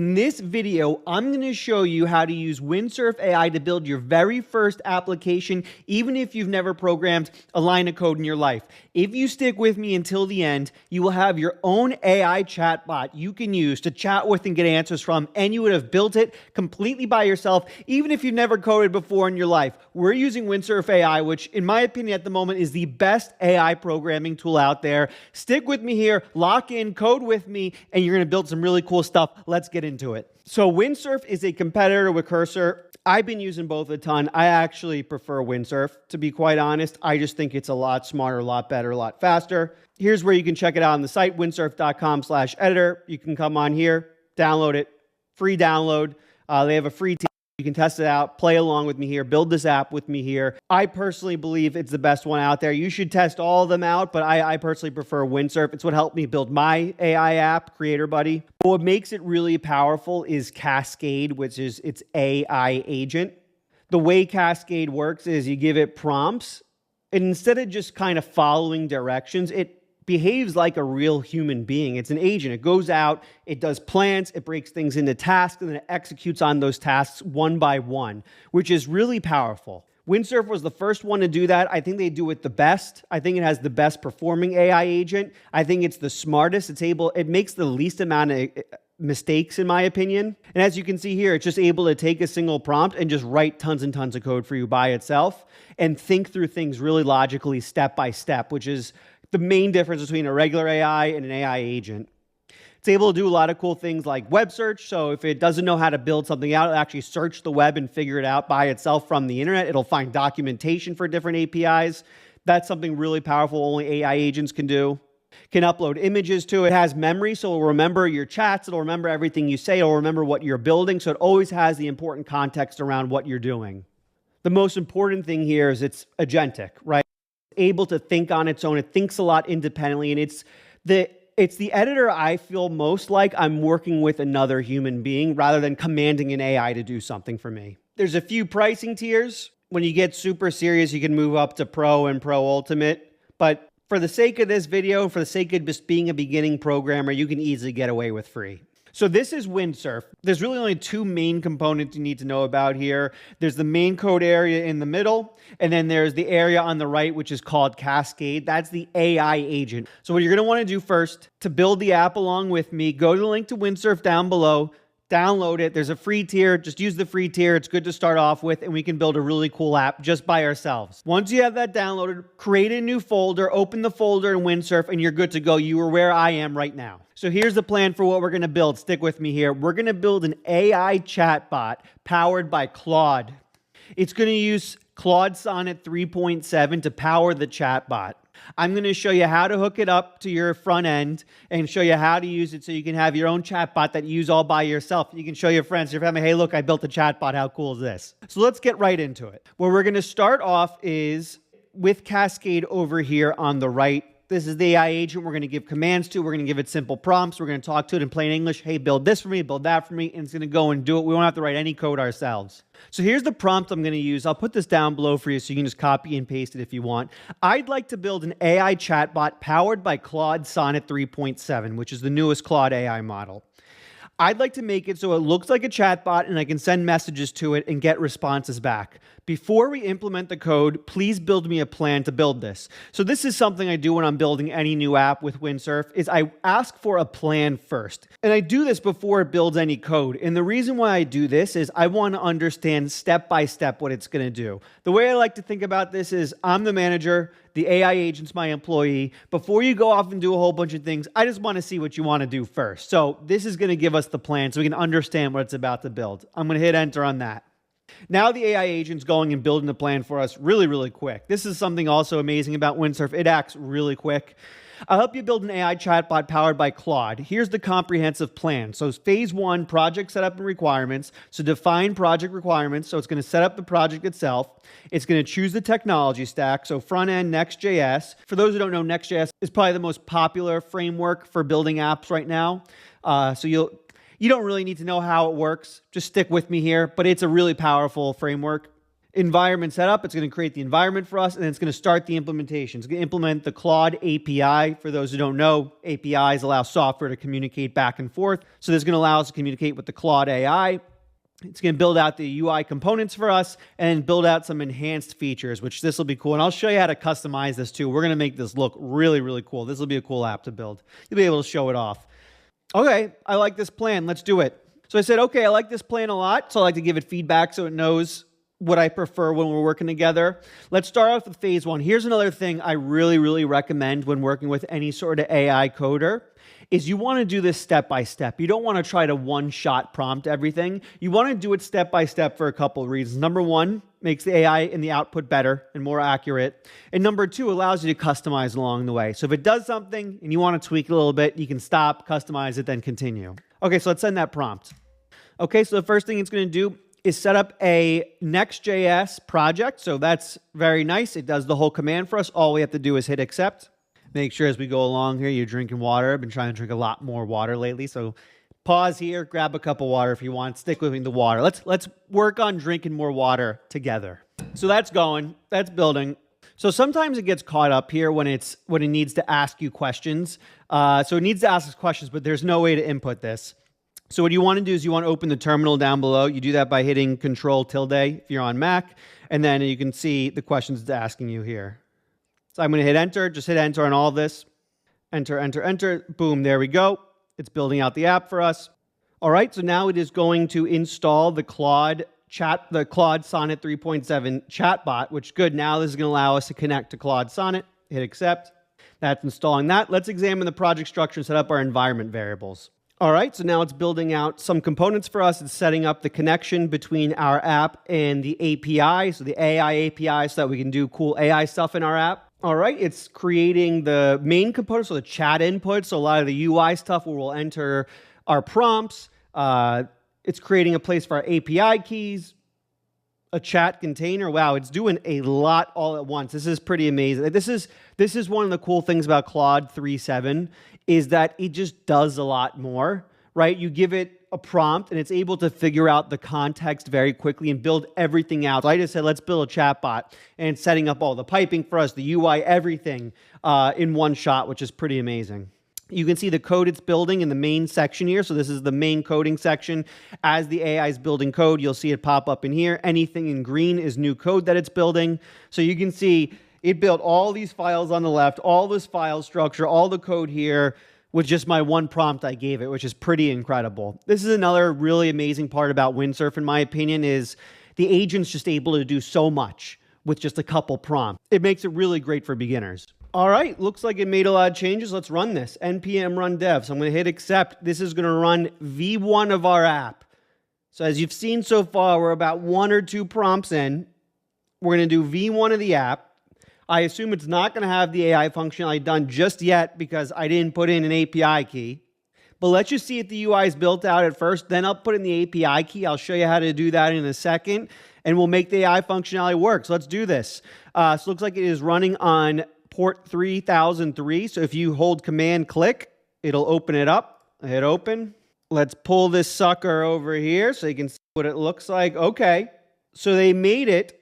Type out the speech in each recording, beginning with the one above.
In this video, I'm going to show you how to use Windsurf AI to build your very first application, even if you've never programmed a line of code in your life. If you stick with me until the end, you will have your own AI chatbot you can use to chat with and get answers from, and you would have built it completely by yourself, even if you've never coded before in your life. We're using Windsurf AI, which in my opinion at the moment is the best AI programming tool out there. Stick with me here, lock in, code with me, and you're going to build some really cool stuff. Let's get into it. So Windsurf is a competitor with Cursor. I've been using both a ton. I actually prefer Windsurf, to be quite honest. I just think it's a lot smarter, a lot better, a lot faster. Here's where you can check it out on the site, windsurf.com/editor. You can come on here, download it, free download. They have a free team. You can test it out, play along with me here, build this app with me here. I personally believe it's the best one out there. You should test all of them out, but I personally prefer Windsurf. It's what helped me build my AI app, Creator Buddy. But what makes it really powerful is Cascade, which is its AI agent. The way Cascade works is you give it prompts, and instead of just kind of following directions, it behaves like a real human being. It's an agent. It goes out, it does plans, it breaks things into tasks, and then it executes on those tasks one by one, which is really powerful. Windsurf was the first one to do that. I think they do it the best. I think it has the best performing AI agent. I think it's the smartest. It makes the least amount of mistakes in my opinion. And as you can see here, it's just able to take a single prompt and just write tons and tons of code for you by itself and think through things really logically step by step, which is the main difference between a regular AI and an AI agent. It's able to do a lot of cool things like web search. So if it doesn't know how to build something out, it'll actually search the web and figure it out by itself from the internet. It'll find documentation for different APIs. That's something really powerful only AI agents can do. Can upload images to it. It has memory, so it'll remember your chats. It'll remember everything you say. It'll remember what you're building. So it always has the important context around what you're doing. The most important thing here is it's agentic, right? Able to think on its own. It thinks a lot independently, and it's the editor I feel most like I'm working with another human being rather than commanding an AI to do something for me. There's a few pricing tiers. When you get super serious, you can move up to Pro and Pro Ultimate. But for the sake of this video, for the sake of just being a beginning programmer, you can easily get away with free. So this is Windsurf. There's really only two main components you need to know about here. There's the main code area in the middle, and then there's the area on the right, which is called Cascade. That's the AI agent. So what you're going to want to do first, to build the app along with me, go to the link to Windsurf down below, download it. There's a free tier. Just use the free tier. It's good to start off with, and we can build a really cool app just by ourselves. Once you have that downloaded, create a new folder, open the folder in Windsurf, and you're good to go. You are where I am right now. So here's the plan for what we're going to build. Stick with me here. We're going to build an AI chatbot powered by Claude. It's going to use Claude Sonnet 3.7 to power the chatbot. I'm going to show you how to hook it up to your front end and show you how to use it so you can have your own chatbot that you use all by yourself. You can show your friends, your family, hey, look, I built a chatbot. How cool is this? So let's get right into it. Where we're going to start off is with Cascade over here on the right. This is the AI agent we're going to give commands to. We're going to give it simple prompts. We're going to talk to it in plain English. Hey, build this for me, build that for me. And it's going to go and do it. We won't have to write any code ourselves. So here's the prompt I'm going to use. I'll put this down below for you so you can just copy and paste it if you want. I'd like to build an AI chatbot powered by Claude Sonnet 3.7, which is the newest Claude AI model. I'd like to make it so it looks like a chatbot and I can send messages to it and get responses back. Before we implement the code, please build me a plan to build this. So this is something I do when I'm building any new app with Windsurf, is I ask for a plan first. And I do this before it builds any code. And the reason why I do this is I want to understand step by step what it's going to do. The way I like to think about this is I'm the manager, the AI agent's my employee. Before you go off and do a whole bunch of things, I just want to see what you want to do first. So this is going to give us the plan so we can understand what it's about to build. I'm going to hit enter on that. Now the AI agent's going and building the plan for us really, really quick. This is something also amazing about Windsurf. It acts really quick. I'll help you build an AI chatbot powered by Claude. Here's the comprehensive plan. So phase one, project setup and requirements. So define project requirements. So it's going to set up the project itself. It's going to choose the technology stack. So front end, Next.js. For those who don't know, Next.js is probably the most popular framework for building apps right now. So you don't really need to know how it works. Just stick with me here, but it's a really powerful framework. environment set up. It's going to create the environment for us, and then it's going to start the implementation. It's going to implement the Claude API. For those who don't know, APIs allow software to communicate back and forth. So this is going to allow us to communicate with the Claude AI. It's going to build out the UI components for us and build out some enhanced features, which this will be cool. And I'll show you how to customize this too. We're going to make this look really, really cool. This will be a cool app to build. You'll be able to show it off. Okay, I like this plan. Let's do it. So I said, okay, I like this plan a lot. So I like to give it feedback so it knows what I prefer when we're working together. Let's start off with phase one. Here's another thing I really, really recommend when working with any sort of AI coder is you want to do this step by step. You don't want to try to one-shot prompt everything. You want to do it step by step for a couple of reasons. Number one, makes the AI and the output better and more accurate. And number two, allows you to customize along the way. So if it does something and you want to tweak it a little bit, you can stop, customize it, then continue. Okay, so let's send that prompt. Okay, so the first thing it's going to do is set up a Next.js project. So that's very nice. It does the whole command for us. All we have to do is hit accept. Make sure as we go along here, you're drinking water. I've been trying to drink a lot more water lately. So pause here, grab a cup of water if you want. Stick with me the water. Let's work on drinking more water together. So that's going, that's building. So sometimes it gets caught up here when it needs to ask you questions. So it needs to ask us questions, but there's no way to input this. So what you want to do is you want to open the terminal down below. You do that by hitting Control tilde if you're on Mac. And then you can see the questions it's asking you here. So I'm going to hit enter. Just hit enter on all of this. Enter, enter, enter. Boom, there we go. It's building out the app for us. All right, so now it is going to install the Claude Sonnet 3.7 chatbot, which good. Now this is going to allow us to connect to Claude Sonnet. Hit accept. That's installing that. Let's examine the project structure and set up our environment variables. All right, so now it's building out some components for us. It's setting up the connection between our app and the API, so the AI API, so that we can do cool AI stuff in our app. All right, it's creating the main component, so the chat input, so a lot of the UI stuff where we'll enter our prompts. It's creating a place for our API keys, a chat container. Wow, it's doing a lot all at once. This is pretty amazing. This is one of the cool things about Claude 3.7 is that it just does a lot more, right? You give it a prompt and it's able to figure out the context very quickly and build everything out. So I just said, let's build a chatbot, and it's setting up all the piping for us, the UI, everything in one shot, which is pretty amazing. You can see the code it's building in the main section here. So this is the main coding section. As the AI is building code, you'll see it pop up in here. Anything in green is new code that it's building. So you can see it built all these files on the left, all this file structure, all the code here with just my one prompt I gave it, which is pretty incredible. This is another really amazing part about Windsurf, in my opinion, is the agent's just able to do so much with just a couple prompts. It makes it really great for beginners. All right, looks like it made a lot of changes. Let's run this. npm run dev. So I'm going to hit accept. This is going to run V1 of our app. So as you've seen so far, we're about 1 or 2 prompts in. We're going to do V1 of the app. I assume it's not going to have the AI functionality done just yet because I didn't put in an API key. But let's just see if the UI is built out at first. Then I'll put in the API key. I'll show you how to do that in a second. And we'll make the AI functionality work. So let's do this. So it looks like it is running on port 3003. So if you hold command click, it'll open it up. Hit open. Let's pull this sucker over here so you can see what it looks like. Okay. So they made it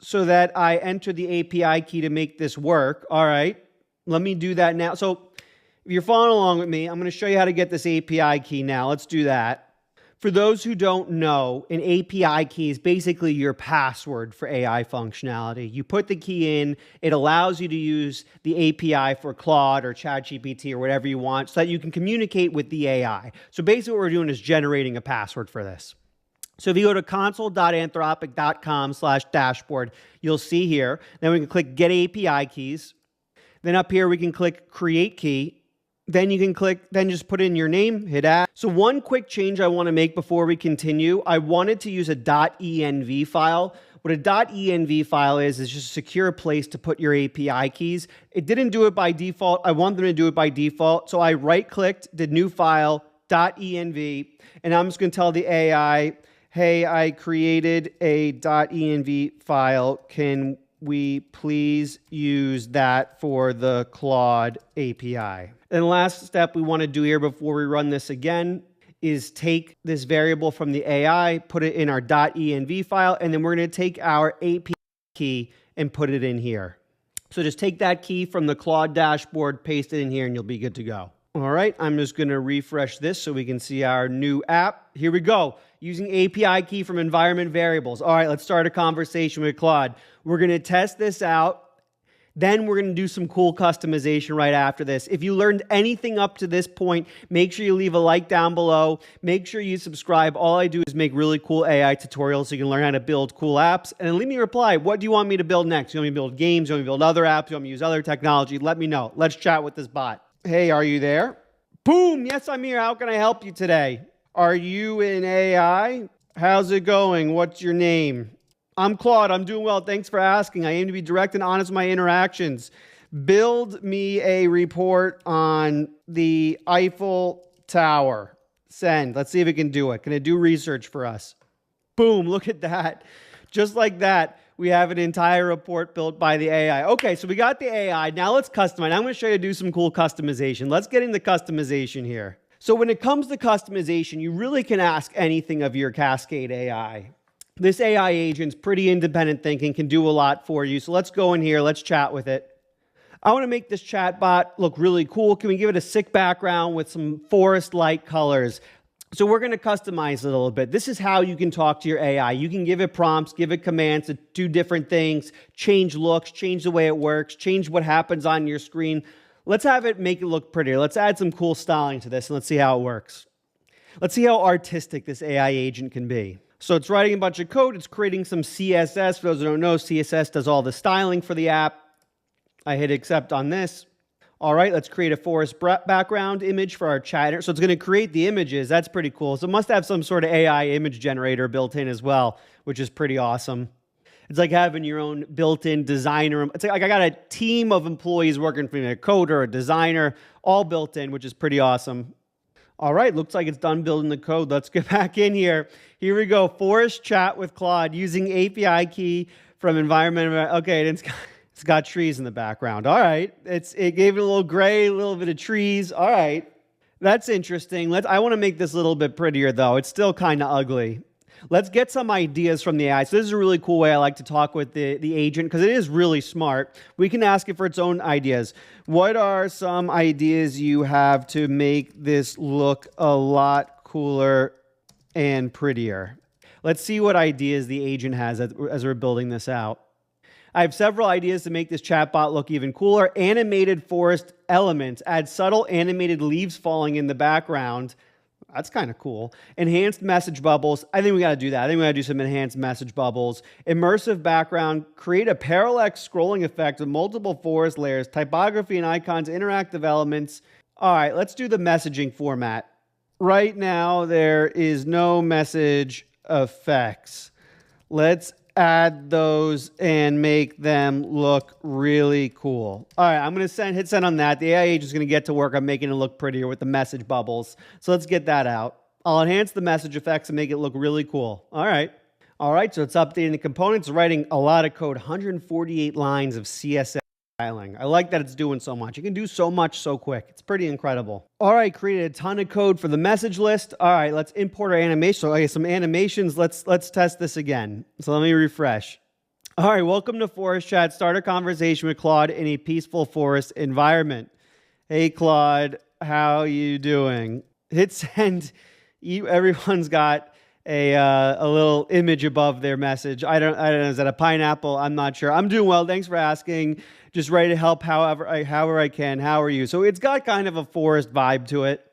so that I enter the API key to make this work. All right. Let me do that now. So if you're following along with me, I'm going to show you how to get this API key now. Let's do that. For those who don't know, an API key is basically your password for AI functionality. You put the key in, it allows you to use the API for Claude or ChatGPT or whatever you want so that you can communicate with the AI. So basically what we're doing is generating a password for this. So if you go to console.anthropic.com/dashboard, you'll see here. Then we can click Get API Keys. Then up here, we can click Create Key. Then you can click, then just put in your name, hit add. So one quick change I want to make before we continue. I wanted to use a .env file. What a .env file is just a secure place to put your API keys. It didn't do it by default. I want them to do it by default. So I right-clicked, did new file, .env, and I'm just going to tell the AI, hey, I created a .env file. Can we please use that for the Claude API? And the last step we want to do here before we run this again is take this variable from the AI, put it in our .env file, and then we're going to take our API key and put it in here. So just take that key from the Claude dashboard, paste it in here, and you'll be good to go. All right, I'm just going to refresh this so we can see our new app. Here we go. Using API key from environment variables. All right, let's start a conversation with Claude. We're going to test this out. Then we're going to do some cool customization right after this. If you learned anything up to this point, make sure you leave a like down below. Make sure you subscribe. All I do is make really cool AI tutorials so you can learn how to build cool apps. And then leave me a reply. What do you want me to build next? You want me to build games? You want me to build other apps? You want me to use other technology? Let me know. Let's chat with this bot. Hey, are you there? Boom. Yes, I'm here. How can I help you today? Are you in AI? How's it going? What's your name? I'm Claude. I'm doing well. Thanks for asking. I aim to be direct and honest with my interactions. Build me a report on the Eiffel Tower. Send. Let's see if it can do it. Can it do research for us? Boom. Look at that. Just like that, we have an entire report built by the AI. Okay, so we got the AI. Now let's customize. I'm going to show you how to do some cool customization. Let's get into customization here. So when it comes to customization, you really can ask anything of your Cascade AI. This AI agent's pretty independent thinking, can do a lot for you. So let's go in here, let's chat with it. I want to make this chatbot look really cool. Can we give it a sick background with some forest-like colors? So we're going to customize it a little bit. This is how you can talk to your AI. You can give it prompts, give it commands to do different things, change looks, change the way it works, change what happens on your screen. Let's have it make it look prettier. Let's add some cool styling to this, and let's see how it works. Let's see how artistic this AI agent can be. So it's writing a bunch of code. It's creating some CSS. For those who don't know, CSS does all the styling for the app. I hit accept on this. All right, let's create a forest background image for our chat. So it's going to create the images. That's pretty cool. So it must have some sort of AI image generator built in as well, which is pretty awesome. It's like having your own built-in designer. It's like I got a team of employees working for me, a coder, a designer, all built in, which is pretty awesome. All right, looks like it's done building the code. Let's get back in here. Here we go. Forest chat with Claude using API key from environment. Okay, it's got trees in the background. All right, it gave it a little gray, a little bit of trees. All right, that's interesting. I want to make this a little bit prettier though. It's still kind of ugly. Let's get some ideas from the AI. So this is a really cool way I like to talk with the agent because it is really smart. We can ask it for its own ideas. What are some ideas you have to make this look a lot cooler and prettier? Let's see what ideas the agent has as we're building this out. I have several ideas to make this chatbot look even cooler. Animated forest elements. Add subtle animated leaves falling in the background. That's kind of cool. Enhanced message bubbles. I think we got to do that. I think we got to do some enhanced message bubbles. Immersive background. Create a parallax scrolling effect with multiple forest layers. Typography and icons. Interactive elements. All right, let's do the messaging format. Right now, there is no message effects. Let's add those and make them look really cool. All right, I'm going to hit send on that. The AI agent is going to get to work on making it look prettier with the message bubbles. So let's get that out. I'll enhance the message effects and make it look really cool. All right. All right, so it's updating the components, writing a lot of code, 148 lines of CSS styling. I like that it's doing so much. You can do so much so quick. It's pretty incredible. All right, created a ton of code for the message list. All right, let's import our animation. So I get some animations. Let's test this again. So let me refresh. All right, welcome to Forest Chat. Start a conversation with Claude in a peaceful forest environment. Hey, Claude, how you doing? Hit send. Everyone's got a little image above their message. I don't know. Is that a pineapple? I'm not sure. I'm doing well. Thanks for asking. Just ready to help however I can. How are you? So it's got kind of a forest vibe to it.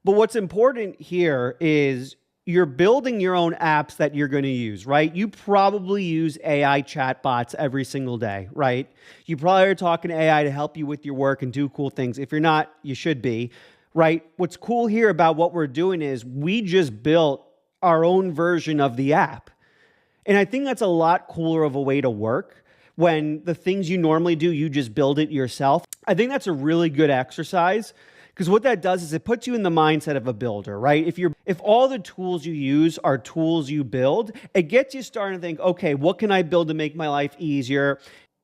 But what's important here is you're building your own apps that you're going to use, right? You probably use AI chatbots every single day, right? You probably are talking to AI to help you with your work and do cool things. If you're not, you should be, right? What's cool here about what we're doing is we just built our own version of the app. And I think that's a lot cooler of a way to work when the things you normally do, you just build it yourself. I think that's a really good exercise because what that does is it puts you in the mindset of a builder, right? If all the tools you use are tools you build, it gets you starting to think, okay, what can I build to make my life easier?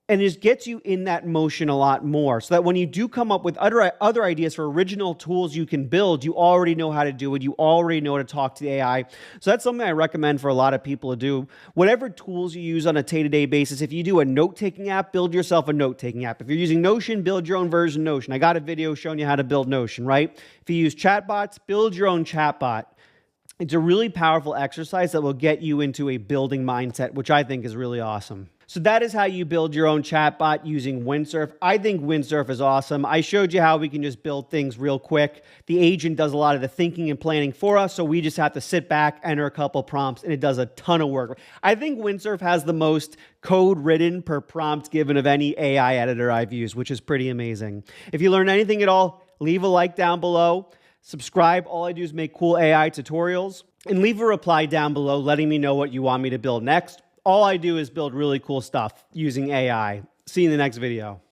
and it just gets you in that motion a lot more, so that when you do come up with other ideas for original tools you can build, you already know how to do it. You already know how to talk to the AI. So that's something I recommend for a lot of people to do. Whatever tools you use on a day-to-day basis, if you do a note-taking app, build yourself a note-taking app. If you're using Notion, build your own version of Notion. I got a video showing you how to build Notion, right? If you use chatbots, build your own chatbot. It's a really powerful exercise that will get you into a building mindset, which I think is really awesome. So that is how you build your own chatbot using Windsurf. I think Windsurf is awesome. I showed you how we can just build things real quick. The agent does a lot of the thinking and planning for us, so we just have to sit back, enter a couple prompts, and it does a ton of work. I think Windsurf has the most code written per prompt given of any AI editor I've used, which is pretty amazing. If you learned anything at all, leave a like down below. Subscribe. All I do is make cool AI tutorials. And leave a reply down below letting me know what you want me to build next. All I do is build really cool stuff using AI. See you in the next video.